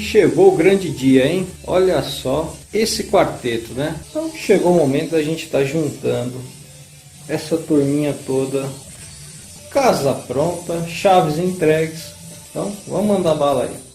chegou o grande dia, hein? Olha só esse quarteto, né? Então chegou o momento da gente estar juntando essa turminha toda. Casa pronta, chaves entregues. Então vamos mandar bala aí.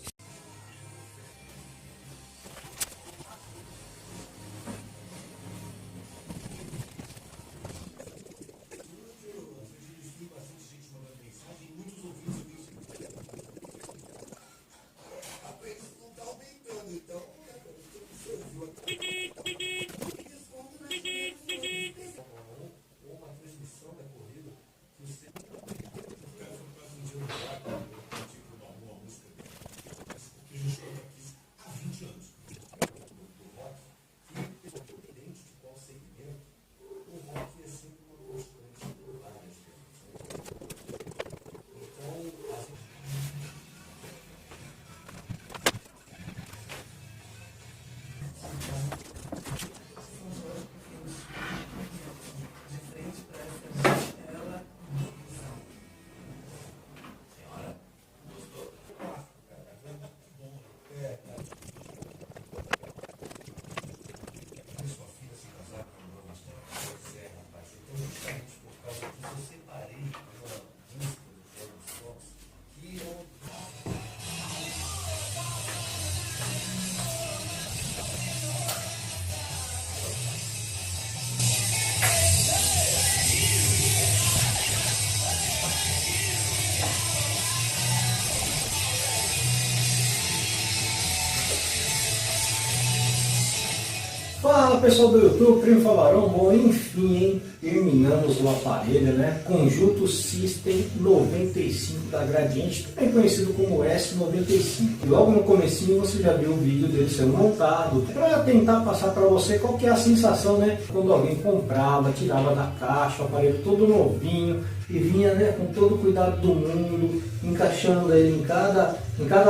Fala pessoal do YouTube, Primo Falarão. Bom, enfim, hein? Terminamos o aparelho, né? Conjunto System 95 da Gradiente, também conhecido como S95. E logo no comecinho você já viu o vídeo dele sendo montado, para tentar passar para você qual que é a sensação, né? Quando alguém comprava, tirava da caixa, o aparelho todo novinho e vinha, né, com todo o cuidado do mundo, encaixando ele em cada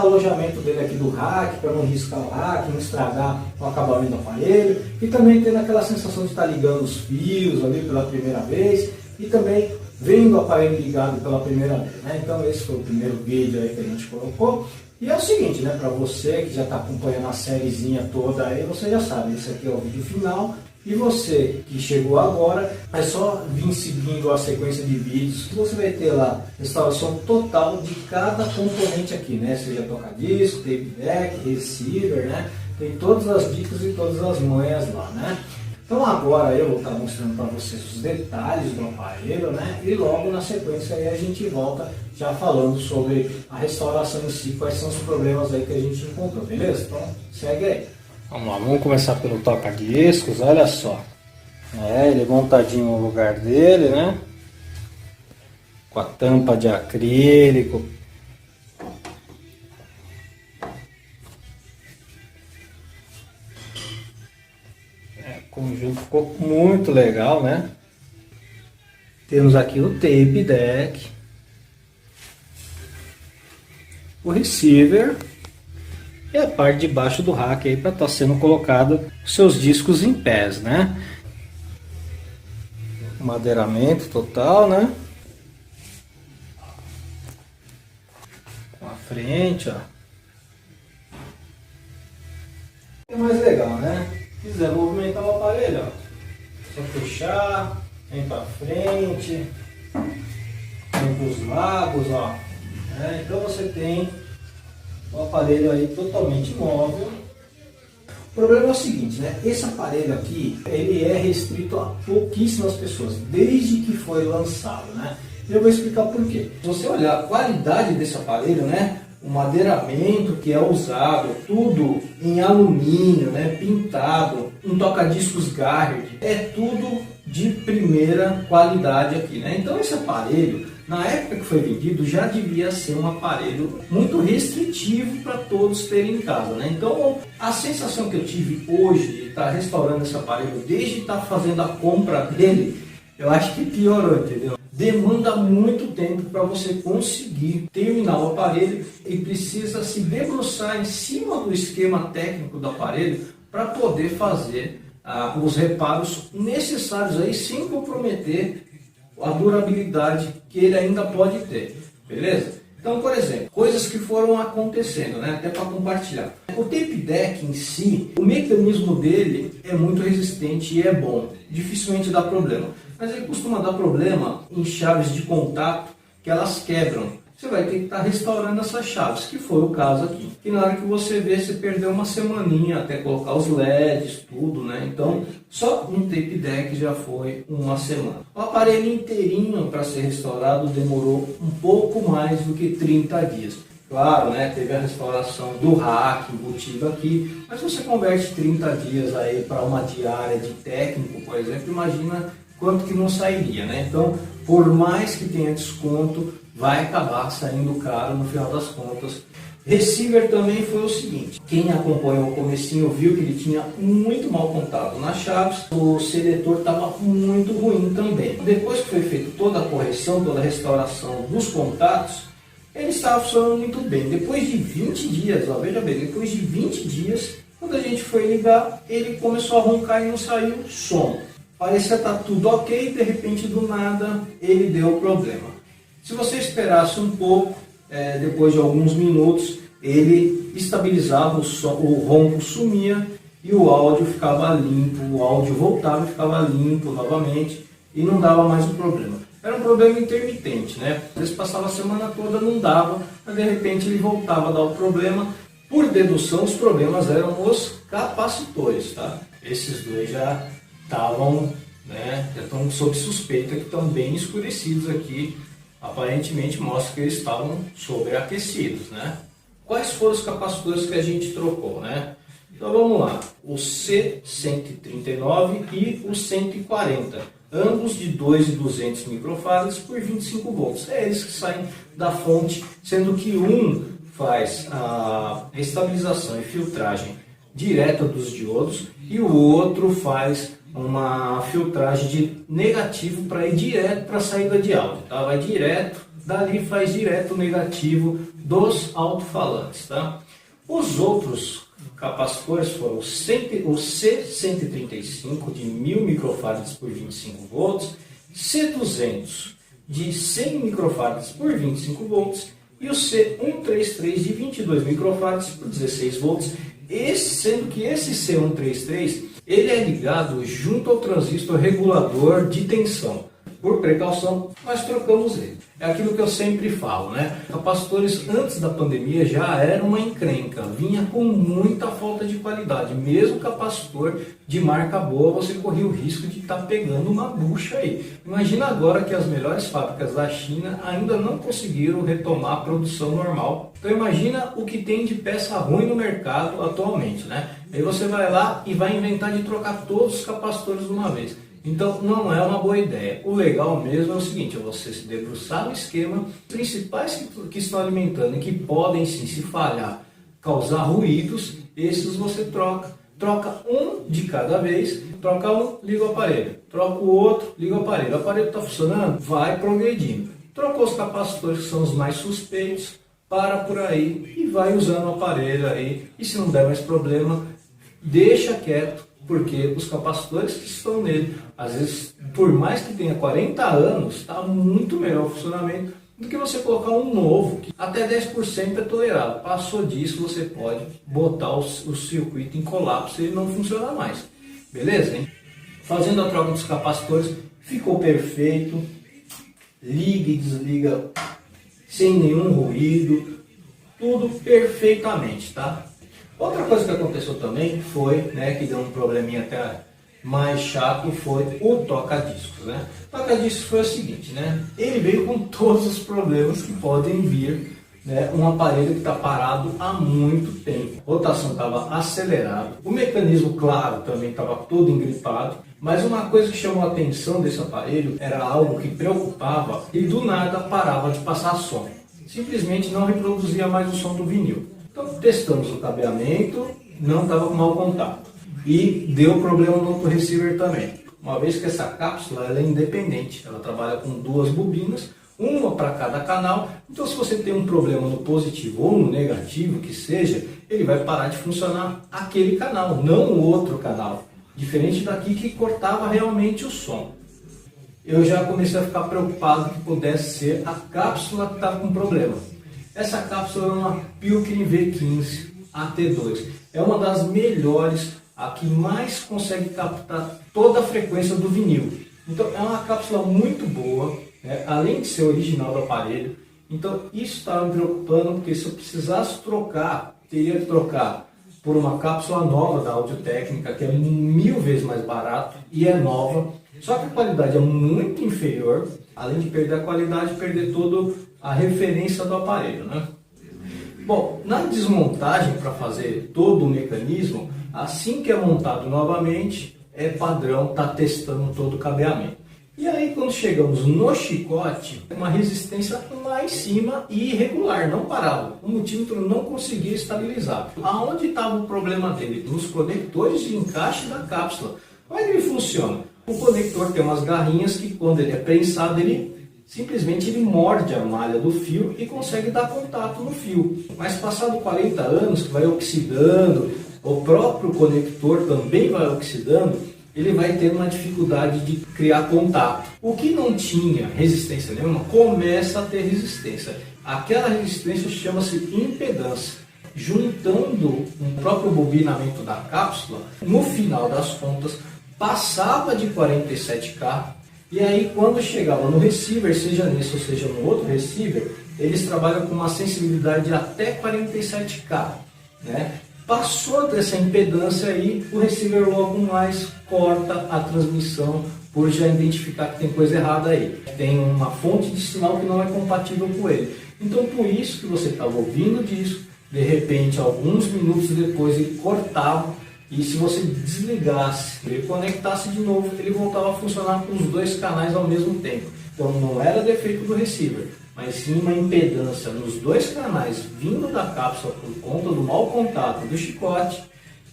alojamento dele aqui do rack, para não riscar o rack, não estragar o acabamento do aparelho, e também tendo aquela sensação de estar ligando os fios ali pela primeira vez, e também vendo o aparelho ligado pela primeira vez, né? Então esse foi o primeiro vídeo aí que a gente colocou. E é o seguinte, né, para você que já está acompanhando a sériezinha toda aí, você já sabe, esse aqui é o vídeo final. E você que chegou agora, é só vir seguindo a sequência de vídeos que você vai ter lá restauração total de cada componente aqui, né? Seja toca-disco, tape deck, receiver, né? Tem todas as dicas e todas as manhas lá, né? Então agora eu vou estar mostrando para vocês os detalhes do aparelho, né? E logo na sequência aí a gente volta já falando sobre a restauração em si, quais são os problemas aí que a gente encontrou, beleza? Então segue aí. Vamos lá, vamos começar pelo toca-discos, olha só. Ele montadinho no lugar dele, né? Com a tampa de acrílico. O conjunto ficou muito legal, né? Temos aqui o tape deck. O receiver. E a parte de baixo do rack aí para estar sendo colocado os seus discos em pés, né? Madeiramento total, né? Com a frente, ó. É mais legal, né? Se quiser movimentar o aparelho, ó, só puxar, vem para frente, vem para os lados, ó. Então você tem o aparelho aí totalmente móvel. O problema é o seguinte, né? Esse aparelho aqui, ele é restrito a pouquíssimas pessoas, desde que foi lançado, né? Eu vou explicar por quê. Se você olhar a qualidade desse aparelho, né? O madeiramento que é usado, tudo em alumínio, né? Pintado, um toca-discos Garrett, é tudo de primeira qualidade aqui, né? Então esse aparelho, na época que foi vendido, já devia ser um aparelho muito restritivo para todos terem em casa, né? Então a sensação que eu tive hoje de estar restaurando esse aparelho, desde estar fazendo a compra dele, eu acho que piorou, entendeu? Demanda muito tempo para você conseguir terminar o aparelho e precisa se debruçar em cima do esquema técnico do aparelho para poder fazer os reparos necessários aí, sem comprometer a durabilidade que ele ainda pode ter, beleza? Então, por exemplo, coisas que foram acontecendo, né? Até para compartilhar. O tape deck em si, o mecanismo dele é muito resistente e é bom, dificilmente dá problema. Mas ele costuma dar problema em chaves de contato que elas quebram. Você vai ter que estar restaurando essas chaves, que foi o caso aqui. E na hora que você vê, você perdeu uma semaninha até colocar os LEDs, tudo, né? Então, só um tape deck já foi uma semana. O aparelho inteirinho para ser restaurado demorou um pouco mais do que 30 dias. Claro, né? Teve a restauração do rack embutido aqui, mas você converte 30 dias aí para uma diária de técnico, por exemplo, imagina quanto que não sairia, né? Então, por mais que tenha desconto, vai acabar saindo caro no final das contas. Receiver também foi o seguinte, quem acompanhou o comecinho viu que ele tinha muito mau contato nas chaves, o seletor estava muito ruim também. Depois que foi feita toda a correção, toda a restauração dos contatos, ele estava funcionando muito bem. Depois de 20 dias, ó, veja bem, depois de 20 dias, quando a gente foi ligar, ele começou a roncar e não saiu som. Parecia estar tudo ok, de repente do nada ele deu problema. Se você esperasse um pouco, depois de alguns minutos, ele estabilizava, o ronco sumia e o áudio ficava limpo, o áudio voltava e ficava limpo novamente e não dava mais um problema. Era um problema intermitente, né? Às vezes passava a semana toda, não dava, mas de repente ele voltava a dar o problema. Por dedução, os problemas eram os capacitores, tá? Esses dois já estavam, né, já estão sob suspeita, que estão bem escurecidos aqui. Aparentemente mostra que eles estavam sobreaquecidos, né? Quais foram os capacitores que a gente trocou, né? Então vamos lá, o C139 e o 140, ambos de 2.200 microfarads por 25 volts. É eles que saem da fonte, sendo que um faz a estabilização e filtragem direta dos diodos e o outro faz uma filtragem de negativo para ir direto para a saída de áudio, tá? Vai direto, dali faz direto o negativo dos alto-falantes, tá? Os outros capacitores foram o C135 de 1000 microfarads por 25 volts, C200 de 100 microfarads por 25 volts e o C133 de 22 microfarads por 16 volts, sendo que esse C133 ele é ligado junto ao transistor regulador de tensão. Por precaução, nós trocamos ele. É aquilo que eu sempre falo, né? Capacitores antes da pandemia já era uma encrenca, vinha com muita falta de qualidade. Mesmo capacitor de marca boa, você corria o risco de estar pegando uma bucha aí. Imagina agora que as melhores fábricas da China ainda não conseguiram retomar a produção normal. Então imagina o que tem de peça ruim no mercado atualmente, né? Aí você vai lá e vai inventar de trocar todos os capacitores de uma vez. Então não é uma boa ideia. O legal mesmo é o seguinte, é você se debruçar no esquema, principais que estão alimentando e que podem sim, se falhar, causar ruídos, esses você troca. Troca um de cada vez, troca um, liga o aparelho, troca o outro, liga o aparelho está funcionando, vai progredindo. Trocou os capacitores que são os mais suspeitos, para por aí e vai usando o aparelho aí, e se não der mais problema, deixa quieto, porque os capacitores que estão nele, às vezes, por mais que tenha 40 anos, está muito melhor o funcionamento do que você colocar um novo, que até 10% é tolerado. Passou disso, você pode botar o circuito em colapso e ele não funciona mais. Beleza, hein? Fazendo a troca dos capacitores, ficou perfeito. Liga e desliga sem nenhum ruído, tudo perfeitamente, tá? Outra coisa que aconteceu também foi, né, que deu um probleminha até mais chato, foi o toca-discos, né? O toca-discos foi o seguinte, né? Ele veio com todos os problemas que podem vir, né? Um aparelho que está parado há muito tempo. A rotação estava acelerada, o mecanismo, claro, também estava todo engripado, mas uma coisa que chamou a atenção desse aparelho era algo que preocupava e do nada parava de passar som. Simplesmente não reproduzia mais o som do vinil. Então testamos o cabeamento, não estava com mau contato. E deu problema no outro receiver também. Uma vez que essa cápsula ela é independente, ela trabalha com duas bobinas, uma para cada canal. Então se você tem um problema no positivo ou no negativo, que seja, ele vai parar de funcionar aquele canal, não o outro canal. Diferente daqui que cortava realmente o som. Eu já comecei a ficar preocupado que pudesse ser a cápsula que estava com problema. Essa cápsula é uma Pilkington V15 AT2. É uma das melhores, a que mais consegue captar toda a frequência do vinil. Então é uma cápsula muito boa, né? Além de ser original do aparelho. Então isso estava me preocupando, porque se eu precisasse trocar, teria que trocar por uma cápsula nova da Audio-Técnica, que é 1000 vezes mais barato e é nova, só que a qualidade é muito inferior. Além de perder a qualidade, perder toda a referência do aparelho, né? Bom, na desmontagem, para fazer todo o mecanismo, assim que é montado novamente, é padrão estar testando todo o cabeamento. E aí, quando chegamos no chicote, uma resistência lá em cima e irregular, não parava. O multímetro não conseguia estabilizar. Aonde estava o problema dele? Nos conectores de encaixe da cápsula. Como é que ele funciona? O conector tem umas garrinhas que, quando ele é prensado, ele simplesmente morde a malha do fio e consegue dar contato no fio. Mas passado 40 anos, que vai oxidando, o próprio conector também vai oxidando, ele vai ter uma dificuldade de criar contato. O que não tinha resistência nenhuma, começa a ter resistência. Aquela resistência chama-se impedância. Juntando o próprio bobinamento da cápsula, no final das contas, passava de 47K, e aí quando chegava no receiver, seja nesse ou seja no outro receiver, eles trabalham com uma sensibilidade de até 47K, né? Passou dessa impedância aí, o receiver logo mais corta a transmissão, por já identificar que tem coisa errada aí. Tem uma fonte de sinal que não é compatível com ele. Então por isso que você estava ouvindo o disco, de repente alguns minutos depois ele cortava, e se você desligasse, ele conectasse de novo, ele voltava a funcionar com os dois canais ao mesmo tempo. Então não era defeito do receiver, mas sim uma impedância nos dois canais vindo da cápsula por conta do mau contato do chicote,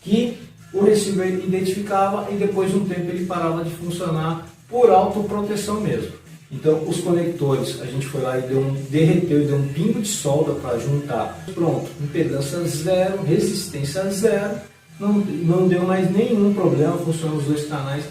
que o receiver identificava e depois de um tempo ele parava de funcionar por autoproteção mesmo. Então os conectores, a gente foi lá e derreteu e deu um pingo de solda para juntar. Pronto, impedância zero, resistência zero, não deu mais nenhum problema, funcionam os dois canais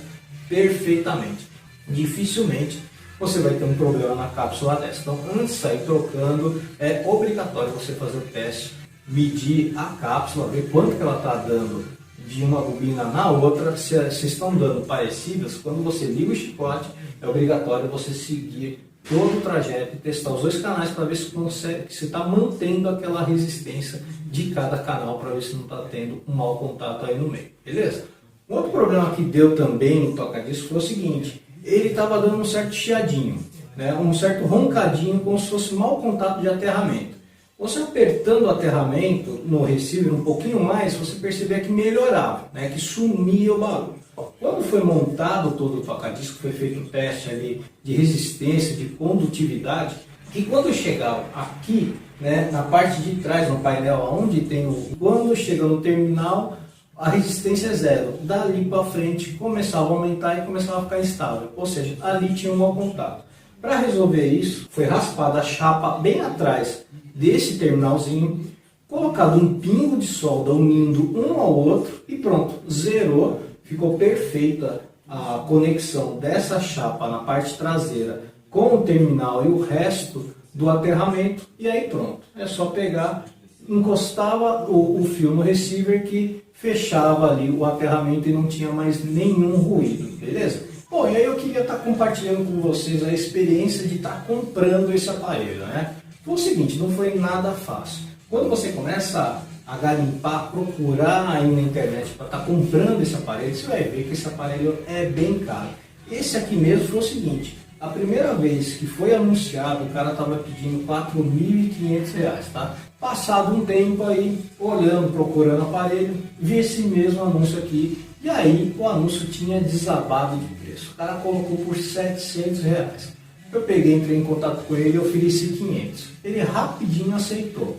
perfeitamente. Dificilmente você vai ter um problema na cápsula dessa. Então, antes de sair trocando, é obrigatório você fazer o teste, medir a cápsula, ver quanto que ela está dando de uma bobina na outra. Se estão dando parecidas, quando você liga o chicote, é obrigatório você seguir todo o trajeto e testar os dois canais para ver se está mantendo aquela resistência de cada canal, para ver se não está tendo um mau contato aí no meio, beleza? Um outro problema que deu também no toca-disco foi o seguinte: ele estava dando um certo chiadinho, né? Um certo roncadinho, como se fosse mau contato de aterramento. Você apertando o aterramento no receiver um pouquinho mais, você percebia que melhorava, né? Que sumia o barulho. Quando foi montado todo o toca-disco, foi feito um teste ali de resistência, de condutividade, que quando chegava aqui, né, na parte de trás, no painel, onde tem quando chega no terminal, a resistência é zero. Dali para frente começava a aumentar e começava a ficar instável, ou seja, ali tinha um mau contato. Para resolver isso, foi raspada a chapa bem atrás desse terminalzinho, colocado um pingo de solda unindo um ao outro e pronto, zerou. Ficou perfeita a conexão dessa chapa na parte traseira com o terminal e o resto do aterramento, e aí pronto, é só pegar, encostava o fio no receiver que fechava ali o aterramento e não tinha mais nenhum ruído, beleza? Bom, e aí eu queria estar compartilhando com vocês a experiência de estar comprando esse aparelho, né? Foi o seguinte, não foi nada fácil. Quando você começa a garimpar, procurar aí na internet para estar comprando esse aparelho, você vai ver que esse aparelho é bem caro. Esse aqui mesmo foi o seguinte: a primeira vez que foi anunciado, o cara estava pedindo R$ 4.500, tá? Passado um tempo aí, olhando, procurando aparelho, vi esse mesmo anúncio aqui, e aí o anúncio tinha desabado de preço. O cara colocou por R$ 700. Eu peguei, entrei em contato com ele e ofereci 500. Ele rapidinho aceitou.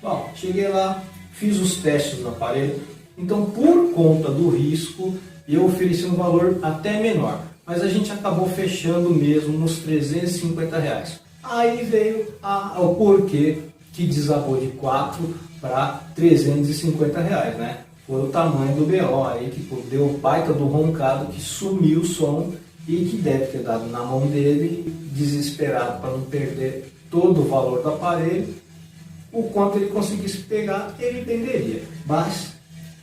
Bom, cheguei lá, fiz os testes no aparelho, então por conta do risco eu ofereci um valor até menor, mas a gente acabou fechando mesmo nos R$ 350. Aí veio o porquê que desabou de 4 para R$ 350, né? Foi o tamanho do BO aí, que deu o baita do roncado, que sumiu o som e que deve ter dado na mão dele, desesperado para não perder todo o valor do aparelho. o quanto ele conseguisse pegar, ele entenderia. Mas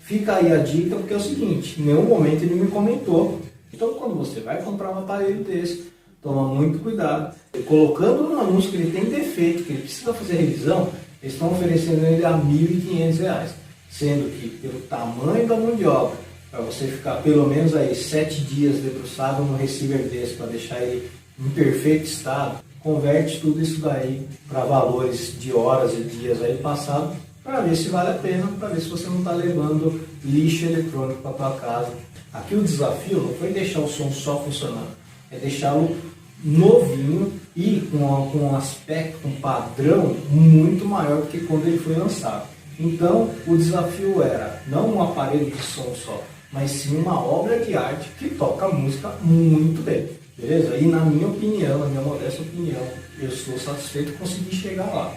fica aí a dica, porque é o seguinte, em nenhum momento ele me comentou. Então quando você vai comprar um aparelho desse, toma muito cuidado. Colocando no anúncio que ele tem defeito, que ele precisa fazer revisão, eles estão oferecendo ele a R$ 1.500, sendo que pelo tamanho da mão de obra, para você ficar pelo menos aí 7 dias debruçado no receiver desse, para deixar ele em perfeito estado, converte tudo isso daí para valores de horas e dias aí passados, para ver se vale a pena, para ver se você não está levando lixo eletrônico para tua casa. Aqui o desafio não foi deixar o som só funcionando, é deixá-lo novinho e com um aspecto, um padrão muito maior do que quando ele foi lançado. Então o desafio era não um aparelho de som só, mas sim uma obra de arte que toca a música muito bem, beleza? E na minha opinião, na minha modesta opinião, eu estou satisfeito de conseguir chegar lá,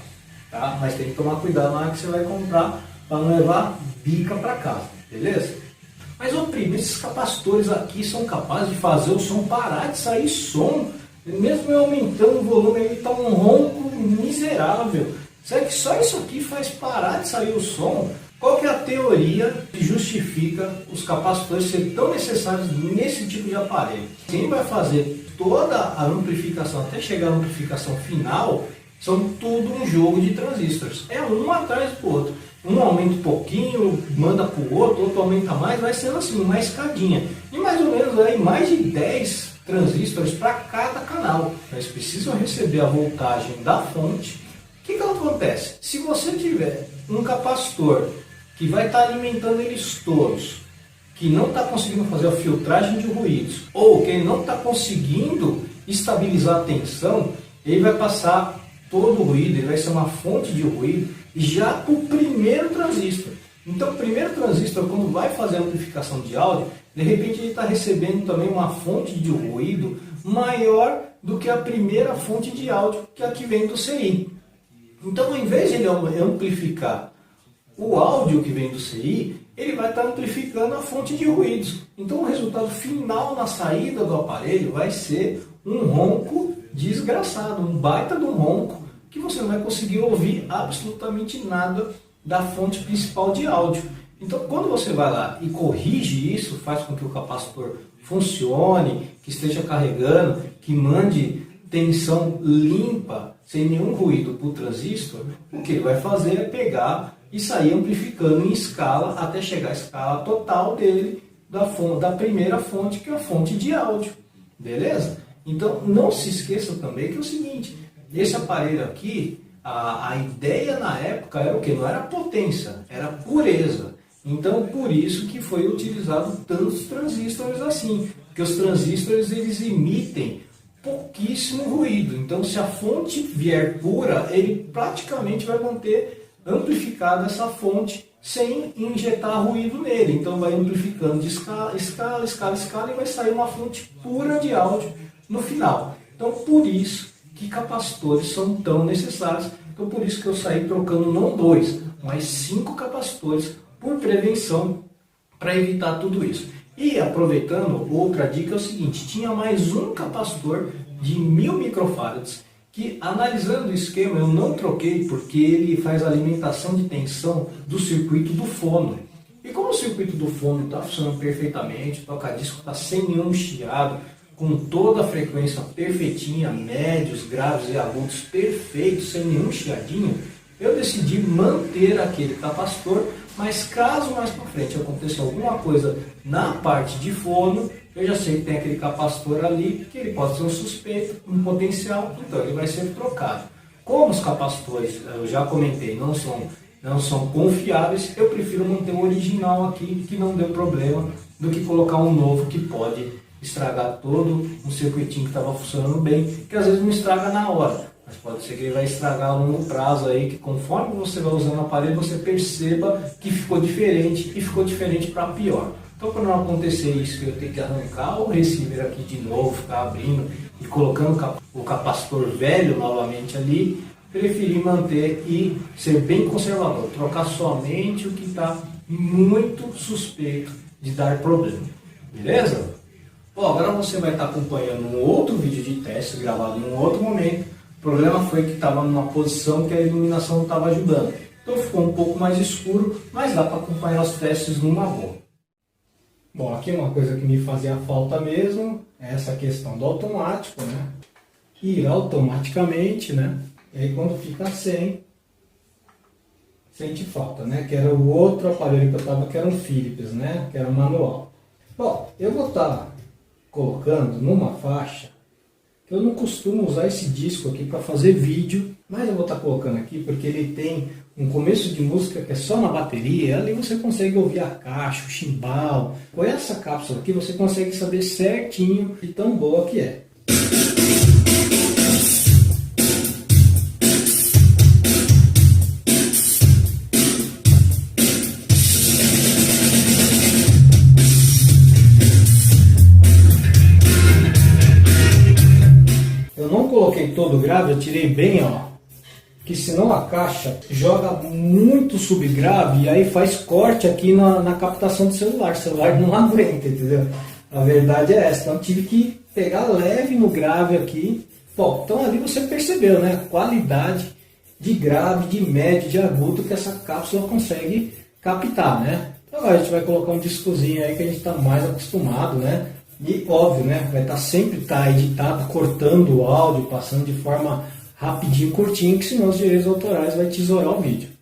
tá? Mas tem que tomar cuidado na hora que você vai comprar para não levar bica para casa, beleza? Mas oprime, esses capacitores aqui são capazes de fazer o som parar de sair som. Mesmo eu aumentando o volume, ele está um ronco miserável. Será que só isso aqui faz parar de sair o som? Qual que é a teoria que justifica os capacitores serem tão necessários nesse tipo de aparelho? Quem vai fazer toda a amplificação até chegar à amplificação final são tudo um jogo de transistores. É um atrás do outro. Um aumenta um pouquinho, manda para o outro, outro aumenta mais, vai sendo assim, uma escadinha. E mais ou menos aí mais de 10 transistores para cada canal. Eles precisam receber a voltagem da fonte. O que acontece? Se você tiver um capacitor que vai estar alimentando eles todos, que não está conseguindo fazer a filtragem de ruídos, ou que ele não está conseguindo estabilizar a tensão, ele vai passar todo o ruído, ele vai ser uma fonte de ruído já para o primeiro transistor. Então o primeiro transistor, quando vai fazer a amplificação de áudio, de repente ele está recebendo também uma fonte de ruído maior do que a primeira fonte de áudio, que é a que vem do CI. Então ao invés de ele amplificar o áudio que vem do CI, ele vai estar amplificando a fonte de ruídos. Então o resultado final na saída do aparelho vai ser um ronco desgraçado, um baita de um ronco, que você não vai conseguir ouvir absolutamente nada da fonte principal de áudio. Então quando você vai lá e corrige isso, faz com que o capacitor funcione, que esteja carregando, que mande tensão limpa, sem nenhum ruído para o transistor, o que ele vai fazer é pegar e sair amplificando em escala até chegar à escala total dele, da primeira fonte, que é a fonte de áudio. Beleza? Então não se esqueça também que é o seguinte, esse aparelho aqui, a ideia na época era o que? Não era potência, era pureza. Então por isso que foi utilizado tantos transistores assim, porque os transistores eles emitem pouquíssimo ruído. Então se a fonte vier pura, ele praticamente vai manter amplificada essa fonte sem injetar ruído nele. Então vai amplificando de escala, escala, escala, escala e vai sair uma fonte pura de áudio no final. Então por isso que capacitores são tão necessários. Então por isso que eu saí trocando não 2, mas 5 capacitores por prevenção, para evitar tudo isso. E aproveitando, outra dica é o seguinte, tinha mais um capacitor de 1000 microfarads, que analisando o esquema eu não troquei porque ele faz a alimentação de tensão do circuito do fono. E como o circuito do fono está funcionando perfeitamente, o toca-disco está sem nenhum chiado, com toda a frequência perfeitinha, médios, graves e agudos perfeitos, sem nenhum chiadinho, eu decidi manter aquele capacitor, mas caso mais para frente aconteça alguma coisa na parte de fono, eu já sei que tem aquele capacitor ali, que ele pode ser um suspeito, um potencial, então ele vai ser trocado. Como os capacitores, eu já comentei, não são confiáveis, eu prefiro manter o original aqui, que não deu problema, do que colocar um novo que pode estragar todo um circuitinho que estava funcionando bem, que às vezes não estraga na hora, mas pode ser que ele vai estragar a longo prazo aí, que conforme você vai usando o aparelho, você perceba que ficou diferente, e ficou diferente para pior. Então para não acontecer isso, que eu tenho que arrancar o receiver aqui de novo, ficar abrindo e colocando o capacitor velho novamente ali, preferi manter e ser bem conservador, trocar somente o que está muito suspeito de dar problema, beleza? Bom, agora você vai estar acompanhando um outro vídeo de teste gravado em um outro momento, problema foi que estava numa posição que a iluminação não estava ajudando. Então ficou um pouco mais escuro, mas dá para acompanhar os testes numa boa. Bom, aqui uma coisa que me fazia falta mesmo é essa questão do automático, né? Ir automaticamente, né? E aí quando fica sem, sente falta, né? Que era o outro aparelho que eu estava, que era um Philips, né? Que era manual. Bom, eu vou estar colocando numa faixa, que eu não costumo usar esse disco aqui para fazer vídeo, mas eu vou estar colocando aqui porque ele tem um começo de música que é só na bateria, ali você consegue ouvir a caixa, o chimbal. Com essa cápsula aqui você consegue saber certinho de tão boa que é. Eu não coloquei todo o grave, eu tirei bem, ó. Que senão a caixa joga muito subgrave e aí faz corte aqui na captação do celular. O celular não aguenta, entendeu? A verdade é essa. Então tive que pegar leve no grave aqui. Bom, então ali você percebeu, né? A qualidade de grave, de médio, de agudo que essa cápsula consegue captar, né? Então agora a gente vai colocar um discozinho aí que a gente está mais acostumado, né? E óbvio, né? Vai estar sempre editado, cortando o áudio, passando de forma rapidinho, curtinho, que senão os direitos autorais vai tesourar o vídeo.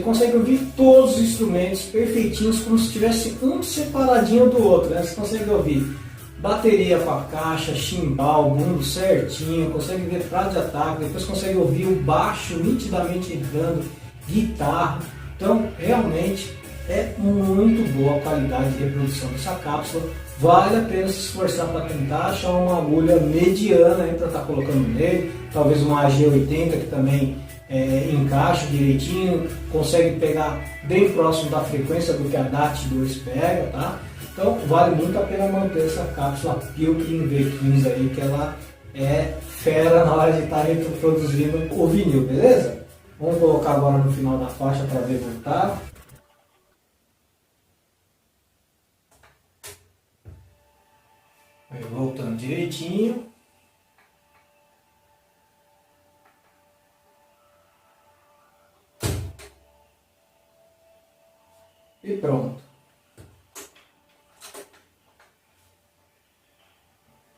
Consegue ouvir todos os instrumentos perfeitinhos, como se tivesse um separadinho do outro, né? Você consegue ouvir bateria com a caixa, chimbal, bumbo certinho, consegue ver prato de ataque, depois consegue ouvir o baixo nitidamente entrando, guitarra. Então realmente é muito boa a qualidade de reprodução dessa cápsula. Vale a pena se esforçar para tentar achar uma agulha mediana para estar colocando nele, talvez uma AG80 que também encaixa direitinho, consegue pegar bem próximo da frequência do que a DAT2 pega, tá? Então vale muito a pena manter essa cápsula Pilgrim V15 aí, que ela é fera na hora de estar reproduzindo o vinil, beleza? Vamos colocar agora no final da faixa para ver voltar. Aí, voltando direitinho. E pronto.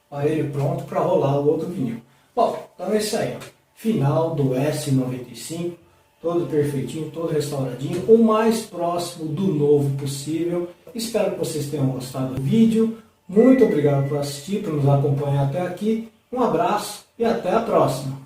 Aparelho pronto para rolar o outro vinil. Bom, então é isso aí, ó. Final do S95, todo perfeitinho, todo restauradinho, o mais próximo do novo possível. Espero que vocês tenham gostado do vídeo. Muito obrigado por assistir, por nos acompanhar até aqui. Um abraço e até a próxima.